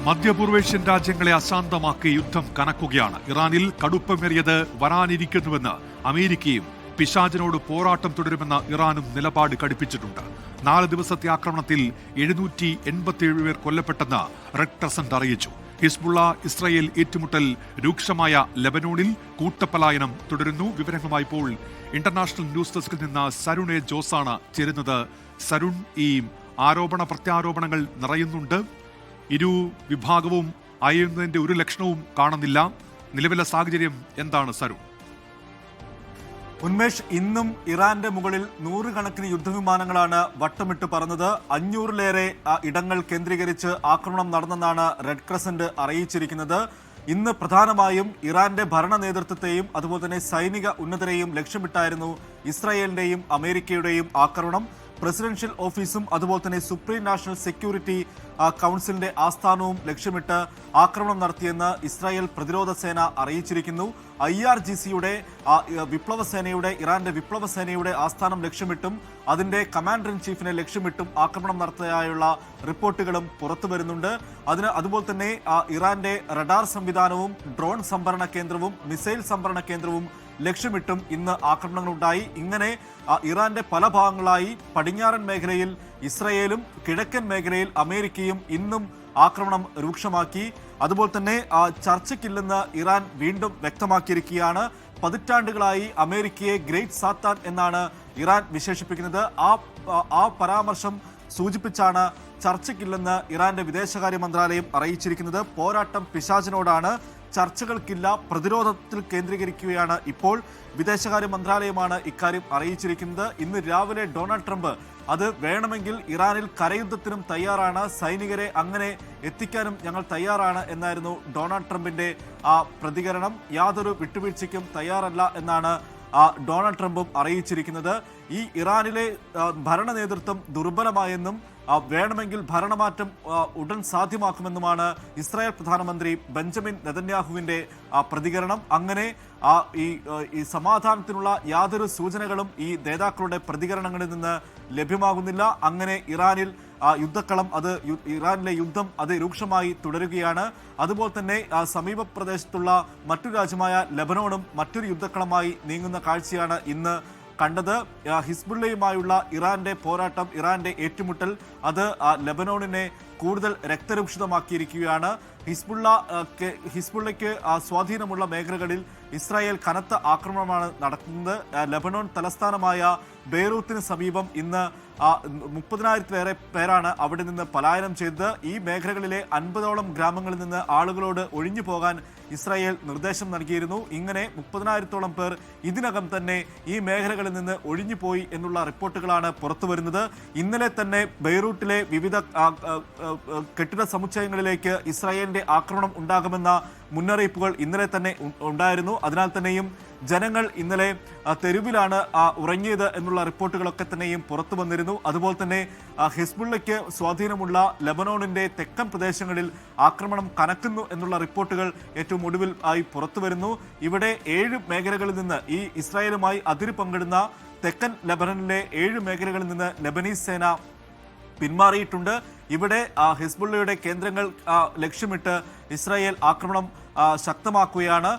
മധ്യപൂർവേഷ്യൻ രാജ്യങ്ങളെ അശാന്തമാക്കി യുദ്ധം കനക്കുകയാണ്. ഇറാനിൽ കടുപ്പമേറിയത് വരാനിരിക്കുന്നുവെന്ന് അമേരിക്കയും പിശാചിനോട് പോരാട്ടം തുടരുമെന്ന് ഇറാനും നിലപാട് കടുപ്പിച്ചിട്ടുണ്ട്. 4 ദിവസത്തെ ആക്രമണത്തിൽ 787 പേർ കൊല്ലപ്പെട്ടെന്ന് റെഡ് ക്രസന്റ് അറിയിച്ചു. ഹിസ്ബുള്ള ഇസ്രായേൽ ഏറ്റുമുട്ടൽ രൂക്ഷമായ ലെബനോണിൽ കൂട്ടപ്പലായനം തുടരുന്നു. വിവരങ്ങളുമായി ഇപ്പോൾ ഇന്റർനാഷണൽ ന്യൂസ് ഡെസ്കിൽ നിന്ന് സരുൺ എ ജോസാണ് ചേരുന്നത്. സരുൺ, ഈ ആരോപണ പ്രത്യാരോപണങ്ങൾ നിറയുന്നുണ്ട്. ഇരു വിഭാഗവും അയയുന്നതിന്റെ ഒരു ലക്ഷണവും കാണുന്നില്ല. നിലവിലെ സാഹചര്യം എന്താണ് സരുൺ? ഉന്മേഷ്, ഇന്നും ഇറാന്റെ മുകളിൽ 100 കണക്കിന് യുദ്ധവിമാനങ്ങളാണ് വട്ടമിട്ട് പറന്നത്. 500-ലേറെ ഇടങ്ങൾ കേന്ദ്രീകരിച്ച് ആക്രമണം നടന്നെന്നാണ് റെഡ് ക്രസന്റ് അറിയിച്ചിരിക്കുന്നത്. ഇന്ന് പ്രധാനമായും ഇറാന്റെ ഭരണ നേതൃത്വത്തെയും അതുപോലെ തന്നെ സൈനിക ഉന്നതരെയും ലക്ഷ്യമിട്ടായിരുന്നു ഇസ്രായേലിന്റെയും അമേരിക്കയുടെയും ആക്രമണം. പ്രസിഡൻഷ്യൽ ഓഫീസും അതുപോലെ തന്നെ സുപ്രീം നാഷണൽ സെക്യൂരിറ്റി കൗൺസിലിന്റെ ആസ്ഥാനവും ലക്ഷ്യമിട്ട് ആക്രമണം നടത്തിയെന്ന് ഇസ്രായേൽ പ്രതിരോധ സേന അറിയിച്ചിരിക്കുന്നു. IRGCയുടെ ഇറാന്റെ വിപ്ലവ സേനയുടെ ആസ്ഥാനം ലക്ഷ്യമിട്ടും അതിന്റെ കമാൻഡർ ഇൻ ചീഫിനെ ലക്ഷ്യമിട്ടും ആക്രമണം നടത്തിയതായുള്ള റിപ്പോർട്ടുകളും പുറത്തു വരുന്നുണ്ട്. അതുപോലെ തന്നെ ഇറാന്റെ റഡാർ സംവിധാനവും ഡ്രോൺ സംഭരണ കേന്ദ്രവും മിസൈൽ സംഭരണ കേന്ദ്രവും ലക്ഷ്യമിട്ടും ഇന്ന് ആക്രമണങ്ങളുണ്ടായി. ഇങ്ങനെ ഇറാന്റെ പല ഭാഗങ്ങളായി പടിഞ്ഞാറൻ മേഖലയിൽ ഇസ്രയേലും കിഴക്കൻ മേഖലയിൽ അമേരിക്കയും ഇന്നും ആക്രമണം രൂക്ഷമാക്കി. അതുപോലെ തന്നെ ചർച്ചയ്ക്കില്ലെന്ന് ഇറാൻ വീണ്ടും വ്യക്തമാക്കിയിരിക്കുകയാണ്. പതിറ്റാണ്ടുകളായി അമേരിക്കയെ ഗ്രേറ്റ് സാത്താൻ എന്നാണ് ഇറാൻ വിശേഷിപ്പിക്കുന്നത്. ആ പരാമർശം സൂചിപ്പിച്ചാണ് ചർച്ചയ്ക്കില്ലെന്ന് ഇറാന്റെ വിദേശകാര്യ മന്ത്രാലയം അറിയിച്ചിരിക്കുന്നത്. പോരാട്ടം പിശാചിനോടാണ്, ചർച്ചകൾക്കില്ല, പ്രതിരോധത്തിൽ കേന്ദ്രീകരിക്കുകയാണ് ഇപ്പോൾ. വിദേശകാര്യ മന്ത്രാലയമാണ് ഇക്കാര്യം അറിയിച്ചിരിക്കുന്നത്. ഇന്ന് രാവിലെ ഡൊണാൾഡ് ട്രംപ് അത് വേണമെങ്കിൽ ഇറാനിൽ കരയുദ്ധത്തിനും തയ്യാറാണ്, സൈനികരെ അങ്ങനെ എത്തിക്കാനും ഞങ്ങൾ തയ്യാറാണ് എന്നായിരുന്നു ഡൊണാൾഡ് ട്രംപിന്റെ പ്രതികരണം. യാതൊരു വിട്ടുവീഴ്ചയ്ക്കും തയ്യാറല്ല എന്നാണ് ഡൊണാൾഡ് ട്രംപും അറിയിച്ചിരിക്കുന്നത്. ഈ ഇറാനിലെ ഭരണ നേതൃത്വം ദുർബലമായെന്നും വേണമെങ്കിൽ ഭരണമാറ്റം ഉടൻ സാധ്യമാക്കുമെന്നുമാണ് ഇസ്രായേൽ പ്രധാനമന്ത്രി ബെഞ്ചമിൻ നെതന്യാഹുവിന്റെ പ്രതികരണം. അങ്ങനെ ഈ സമാധാനത്തിനുള്ള യാതൊരു സൂചനകളും ഈ നേതാക്കളുടെ പ്രതികരണങ്ങളിൽ നിന്ന് ലഭ്യമാകുന്നില്ല. അങ്ങനെ ഇറാനിലെ യുദ്ധം അത് രൂക്ഷമായി തുടരുകയാണ്. അതുപോലെ തന്നെ സമീപ പ്രദേശത്തുള്ള മറ്റൊരു രാജ്യമായ ലെബനോണും മറ്റൊരു യുദ്ധക്കളമായി നീങ്ങുന്ന കാഴ്ചയാണ് ഇന്ന് കണ്ടത്. ഹിസ്ബുള്ളയുമായുള്ള ഇറാന്റെ പോരാട്ടം, ഇറാന്റെ ഏറ്റുമുട്ടൽ അത് ലെബനോണിനെ കൂടുതൽ രക്തരൂക്ഷിതമാക്കിയിരിക്കുകയാണ്. ഹിസ്ബുള്ളയ്ക്ക് സ്വാധീനമുള്ള മേഖലകളിൽ ഇസ്രായേൽ കനത്ത ആക്രമണമാണ് നടത്തുന്നത്. ലെബനോൺ തലസ്ഥാനമായ ബെയ്റൂത്തിന് സമീപം ഇന്ന് 30,000-ലേറെ പേരാണ് അവിടെ നിന്ന് പലായനം ചെയ്തത്. ഈ മേഖലകളിലെ 50ഓളം ഗ്രാമങ്ങളിൽ നിന്ന് ആളുകളോട് ഒഴിഞ്ഞു പോകാൻ ഇസ്രായേൽ നിർദ്ദേശം നൽകിയിരുന്നു. ഇങ്ങനെ 30,000-ഓളം പേർ ഇതിനകം തന്നെ ഈ മേഖലകളിൽ നിന്ന് ഒഴിഞ്ഞുപോയി എന്നുള്ള റിപ്പോർട്ടുകളാണ് പുറത്തുവരുന്നത്. ഇന്നലെ തന്നെ ബെയ്റൂട്ടിലെ വിവിധ കെട്ടിട സമുച്ചയങ്ങളിലേക്ക് ഇസ്രായേലിന്റെ ആക്രമണം ഉണ്ടാകുമെന്ന മുന്നറിയിപ്പുകൾ ഇന്നലെ തന്നെ ഉണ്ടായിരുന്നു. അതിനാൽ തന്നെയും ജനങ്ങൾ ഇന്നലെ തെരുവിലാണ് ഉറങ്ങിയത് എന്നുള്ള റിപ്പോർട്ടുകളൊക്കെ തന്നെയും പുറത്തു വന്നിരുന്നു. അതുപോലെ തന്നെ ഹിസ്ബുള്ളയ്ക്ക് സ്വാധീനമുള്ള ലെബനോണിന്റെ തെക്കൻ പ്രദേശങ്ങളിൽ ആക്രമണം കനക്കുന്നു എന്നുള്ള റിപ്പോർട്ടുകൾ ഏറ്റവും ഒടുവിൽ ആയി പുറത്തു വരുന്നു. ഇവിടെ 7 മേഖലകളിൽ നിന്ന് ഈ ഇസ്രായേലുമായി അതിര് പങ്കിടുന്ന തെക്കൻ ലെബനനിലെ 7 മേഖലകളിൽ നിന്ന് ലെബനീസ് സേന പിന്മാറിയിട്ടുണ്ട്. ഇവിടെ ഹിസ്ബുള്ളയുടെ കേന്ദ്രങ്ങൾ ലക്ഷ്യമിട്ട് ഇസ്രായേൽ ആക്രമണം ശക്തമാക്കുകയാണ്.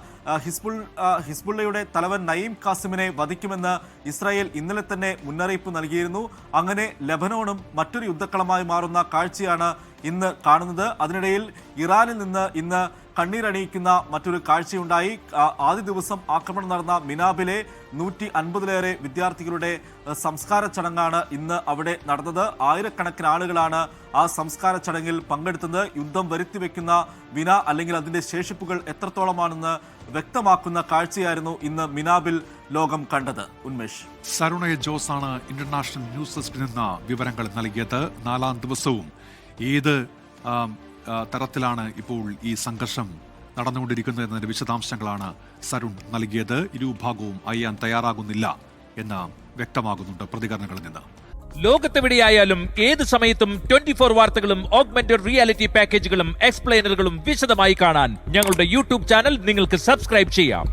ഹിസ്ബുള്ളയുടെ തലവൻ നയീം കാസിമിനെ വധിക്കുമെന്ന് ഇസ്രായേൽ ഇന്നലെ തന്നെ മുന്നറിയിപ്പ് നൽകിയിരുന്നു. അങ്ങനെ ലെബനോണും മറ്റൊരു യുദ്ധക്കളമായി മാറുന്ന കാഴ്ചയാണ് ഇന്ന് കാണുന്നത്. അതിനിടയിൽ ഇറാനിൽ നിന്ന് ഇന്ന് കണ്ണീരണിയിക്കുന്ന മറ്റൊരു കാഴ്ചയുണ്ടായി. ആദ്യ ദിവസം ആക്രമണം നടന്ന മിനാബിലെ 150-ലേറെ വിദ്യാർത്ഥികളുടെ സംസ്കാര ചടങ്ങാണ് ഇന്ന് അവിടെ നടന്നത്. ആയിരക്കണക്കിന് ആളുകളാണ് ആ സംസ്കാര ചടങ്ങിൽ പങ്കെടുത്തത്. യുദ്ധം വരുത്തിവെക്കുന്ന വിന അല്ലെങ്കിൽ അതിന്റെ ശേഷിപ്പുകൾ എത്രത്തോളമാണെന്ന് വ്യക്തമാക്കുന്ന കാഴ്ചയായിരുന്നു ഇന്ന് മിനാബിൽ ലോകം കണ്ടത്. ഉന്മേഷ്, സരുൺ എ ജോസാണ് ഇന്റർനാഷണൽ ന്യൂസ് ഡെസ്കിൽ നിന്ന് വിവരങ്ങൾ നൽകിയത്. 4ാം ദിവസവും ഏത് തരത്തിലാണ് ഇപ്പോൾ ഈ സംഘർഷം നടന്നുകൊണ്ടിരിക്കുന്നത് എന്നതിന്റെ വിശദാംശങ്ങളാണ് സരുൺ നൽകിയത്. ഇരുവിഭാഗവും അയ്യാൻ തയ്യാറാകുന്നില്ല എന്ന് വ്യക്തമാകുന്നുണ്ട് പ്രതികരണങ്ങളിൽ നിന്ന്. ലോകത്തെവിടെയായാലും ഏത് സമയത്തും 24 വാർത്തകളും ഓഗ്മെന്റഡ് റിയാലിറ്റി പാക്കേജുകളും എക്സ്പ്ലെയിനറുകളും വിശദമായി കാണാൻ ഞങ്ങളുടെ യൂട്യൂബ് ചാനൽ നിങ്ങൾക്ക് സബ്സ്ക്രൈബ് ചെയ്യാം.